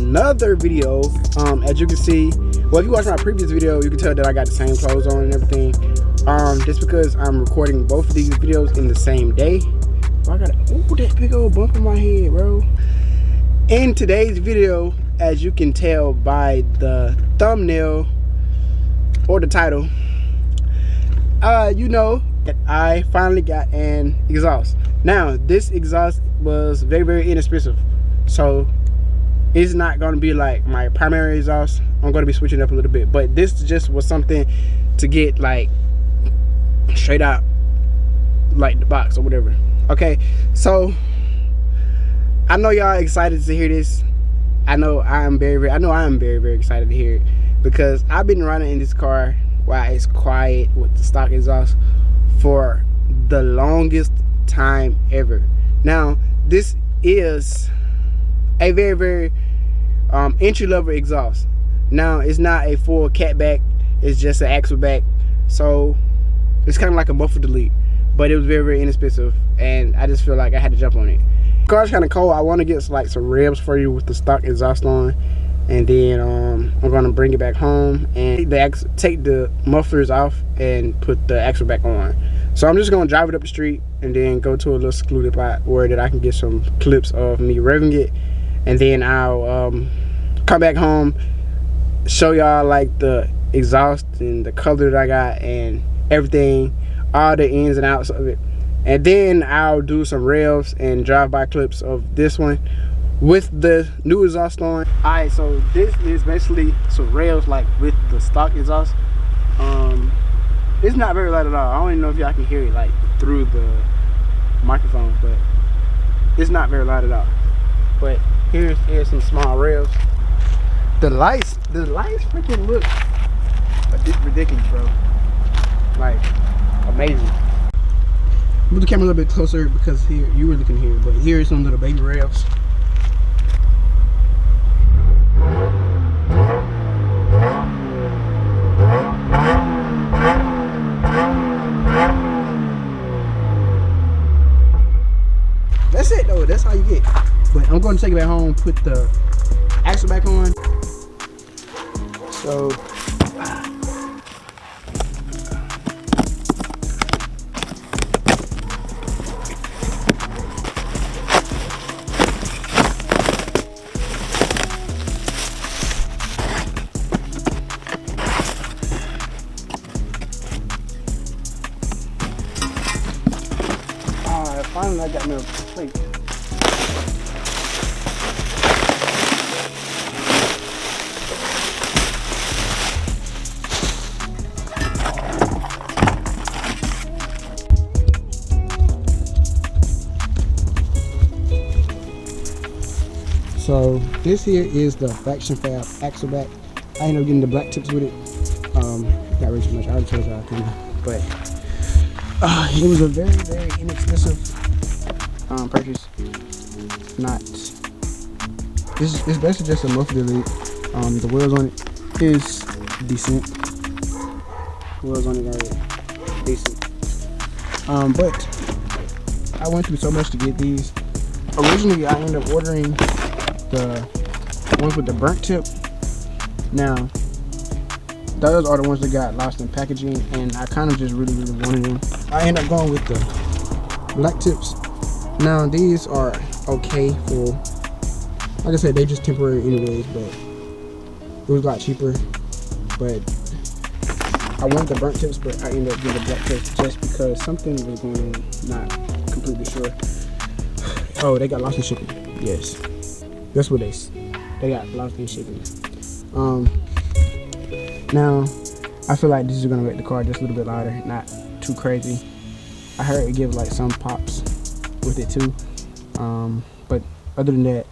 another video. As you can see, well, if you watch my previous video, you can tell that I got the same clothes on and everything. Just because I'm recording both of these videos in the same day. Oh, I got that big old bump in my head, bro. In today's video, as you can tell by the thumbnail or the title, you know that I finally got an exhaust. Now, this exhaust was very, very inexpensive, so it's not going to be like my primary exhaust. I'm going to be switching up a little bit, but this just was something to get like straight out like the box or whatever. Okay, so I know y'all excited to hear this. I know I am very, very excited to hear it, because I've been riding in this car while it's quiet with the stock exhaust for the longest time ever. Now, this is a very, very entry-level exhaust. Now, it's not a full catback, it's just an axle back, so it's kind of like a muffler delete, but it was very, very inexpensive, and I just feel like I had to jump on it. The car's kind of cold. I want to get like some revs for you with the stock exhaust on, and then I'm gonna bring it back home and take the mufflers off and put the axle back on. So I'm just gonna drive it up the street and then go to a little secluded spot where that I can get some clips of me revving it, and then I'll come back home, show y'all like the exhaust and the color that I got and everything, all the ins and outs of it, and then I'll do some revs and drive-by clips of this one with the new exhaust on. Alright, so this is basically some revs like with the stock exhaust. It's not very loud at all. I don't even know if y'all can hear it like through the microphone, but it's not very loud at all. But here's some small revs. The lights freaking look ridiculous, bro. Like, amazing. Move the camera a little bit closer because here you really can hear it, but here's some little baby revs. That's it though, that's all you get. But I'm going to take it back home, put the axle back on. So finally I got me a plate. So this here is the Faction Fab axle back. I ended up getting the black tips with it. Got way too much. I already told y'all kind of, but it was a very, very inexpensive purchase. It's basically just a muffler delete. The wheels on it is decent. The wheels on it are decent. But I went through so much to get these. Originally, I ended up ordering the ones with the burnt tip. Now, those are the ones that got lost in packaging, and I kind of just really wanted them. I ended up going with the black tips. Now, these are okay for, like I said, they just temporary anyways, but it was a lot cheaper. But I wanted the burnt tips, but I ended up getting the black tips just because something was going on, not completely sure. Oh, they got lost in shipping. Yes, that's what they got lost in shipping. Now I feel like this is gonna make the car just a little bit louder, not too crazy. I heard it gives like some pops with it too, but other than that,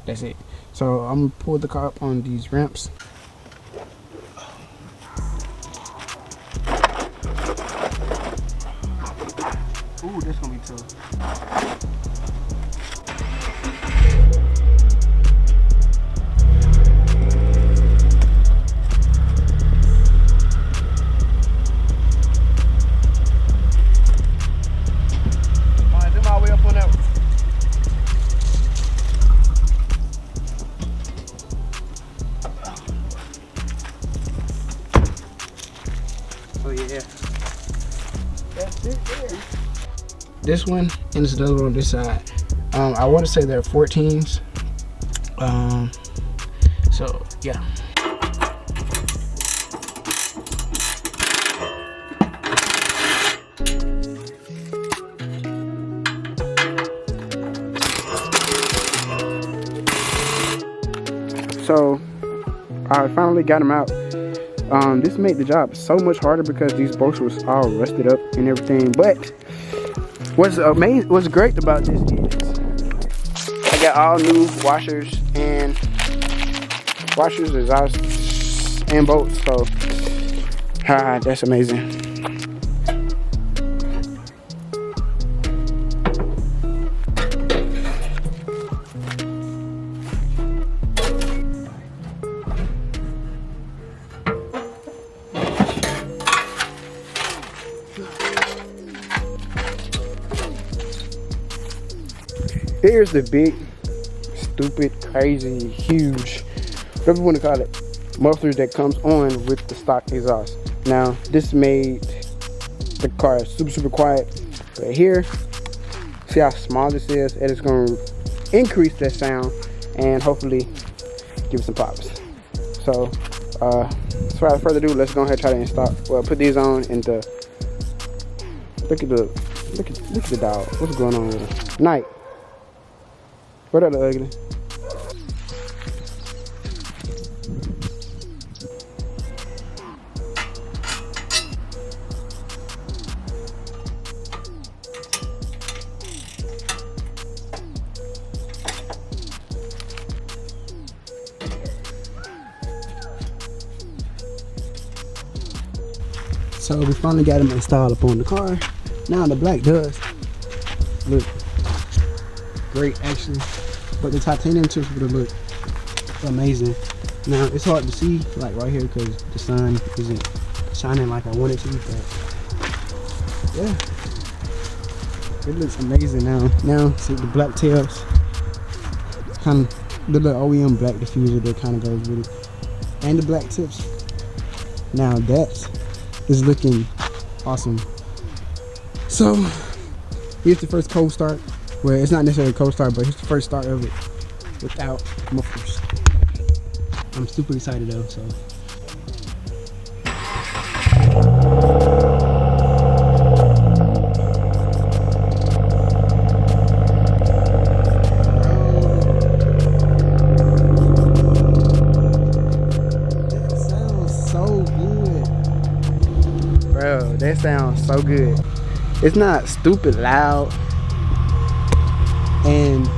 that's it. So I'm gonna pull the car up on these ramps. Ooh, that's gonna be tough. Oh yeah. That's it there. This one and there's another one on this side. I want to say they're 14s. So yeah. So I finally got them out. This made the job so much harder because these bolts was all rusted up and everything. But what's amazing, what's great about this is I got all new washers, exhausts, and bolts. So that's amazing. Here's the big, stupid, crazy, huge, whatever you want to call it, muffler that comes on with the stock exhaust. Now, this made the car super quiet. But here, see how small this is? And it's going to increase that sound and hopefully give it some pops. So, without further ado, let's go ahead and try to install. Well, put these on and look at the dog. What's going on with him? Night. What up, the ugly? So we finally got them installed up on the car. Now the black does look great actually, but the titanium tips would have looked amazing. Now it's hard to see like right here because the sun isn't shining like I want it to, but yeah, it looks amazing now. Now see the black tails, kind of the little OEM black diffuser that kind of goes with it, and the black tips. Now that is looking awesome. So here's the first cold start. Well, it's not necessarily a cold start, but here's the first start of it without mufflers. I'm super excited though, so. That sounds so good. Bro, that sounds so good. It's not stupid loud. And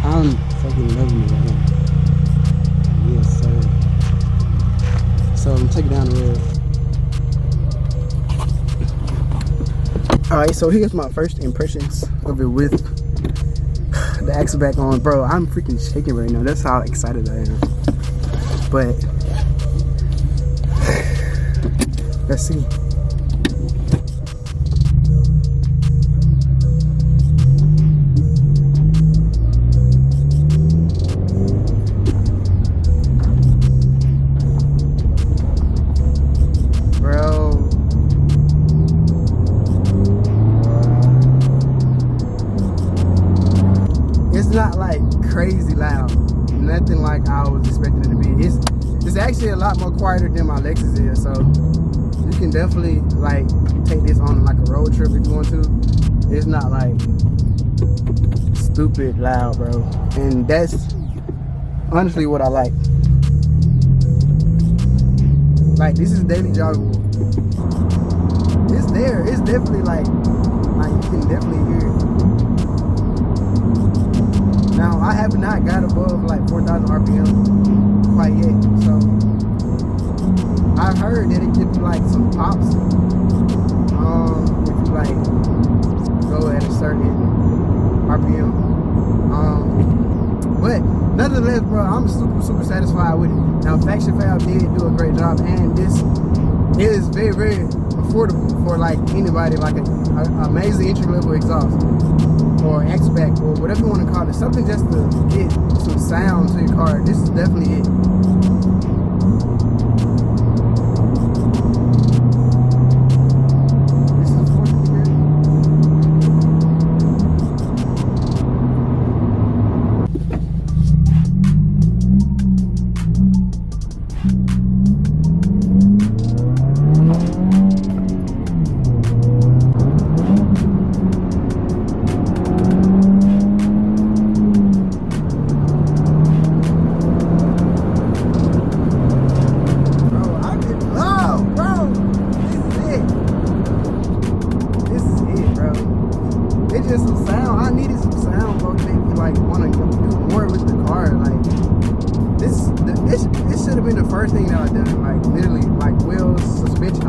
I'm fucking loving it right now. Yes, sir. So I'm gonna take it down the road. Alright, so here's my first impressions of it with the axle back on. Bro, I'm freaking shaking right now. That's how excited I am. But let's see. Not like crazy loud, nothing like I was expecting it to be. It's actually a lot more quieter than my Lexus is, so you can definitely like take this on like a road trip if you want to. It's not like stupid loud, bro, and that's honestly what I like. Like, this is daily joggable. It's there. It's definitely like you can definitely hear it. Now, I have not got above like 4,000 RPM quite yet, so I've heard that it gives you like some pops if you like go at a certain RPM. But nonetheless, bro, I'm super satisfied with it. Now, Faction Valve did do a great job, and this is very affordable for like anybody, like an amazing entry level exhaust or X-Back or whatever you want to call it, something just to get some sound to your car. This is definitely it.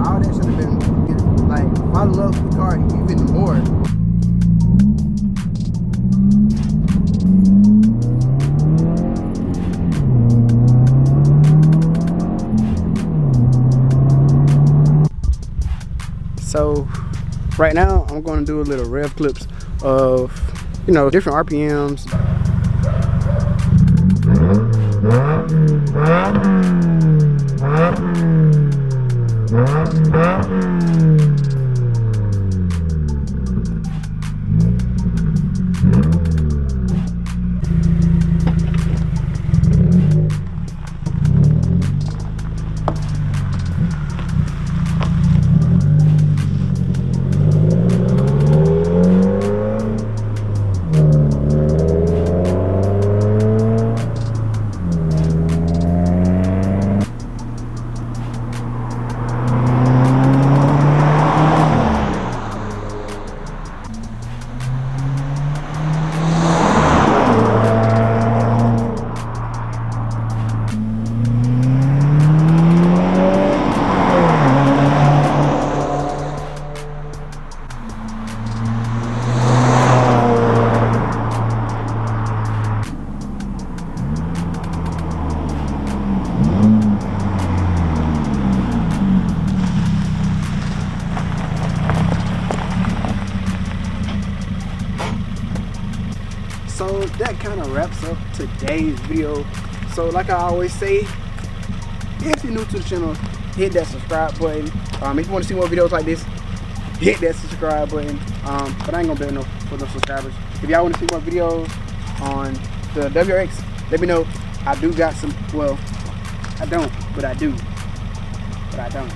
all that should have been like fall in love with the car even more. So right now I'm going to do a little rev clips of, you know, different RPMs. So that kind of wraps up today's video. So like I always say, if you're new to the channel, hit that subscribe button. If you want to see more videos like this, hit that subscribe button. But I ain't gonna beg no for no subscribers. If y'all want to see more videos on the WRX, let me know. I do got some, well, I don't, but I do. But I don't.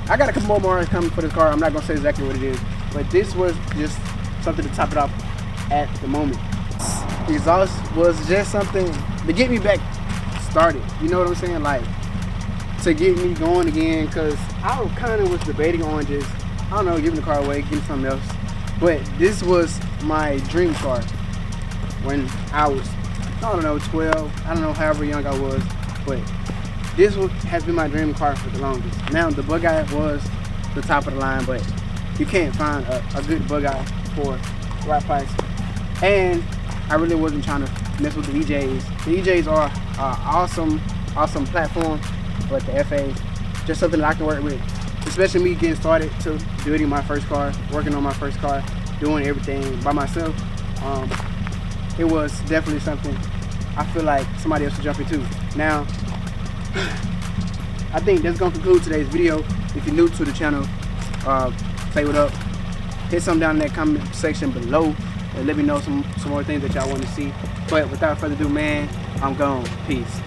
I got a couple more coming for this car. I'm not gonna say exactly what it is, but this was just something to top it off at the moment. Exhaust was just something to get me back started, you know what I'm saying, like to get me going again, because I kind of was debating on just, I don't know, giving the car away, getting something else. But this was my dream car when I was, I don't know, 12, I don't know, however young I was, but this has been my dream car for the longest. Now the bug eye was the top of the line, but you can't find a good bug eye for the right price. And I really wasn't trying to mess with the EJs. The EJs are an awesome platform, but the FA, just something that I can work with. Especially me getting started to building my first car, working on my first car, doing everything by myself. It was definitely something I feel like somebody else should jump into. Now, I think that's gonna conclude today's video. If you're new to the channel, say what up. Hit something down in that comment section below and let me know some more things that y'all want to see. But without further ado, man, I'm gone. Peace.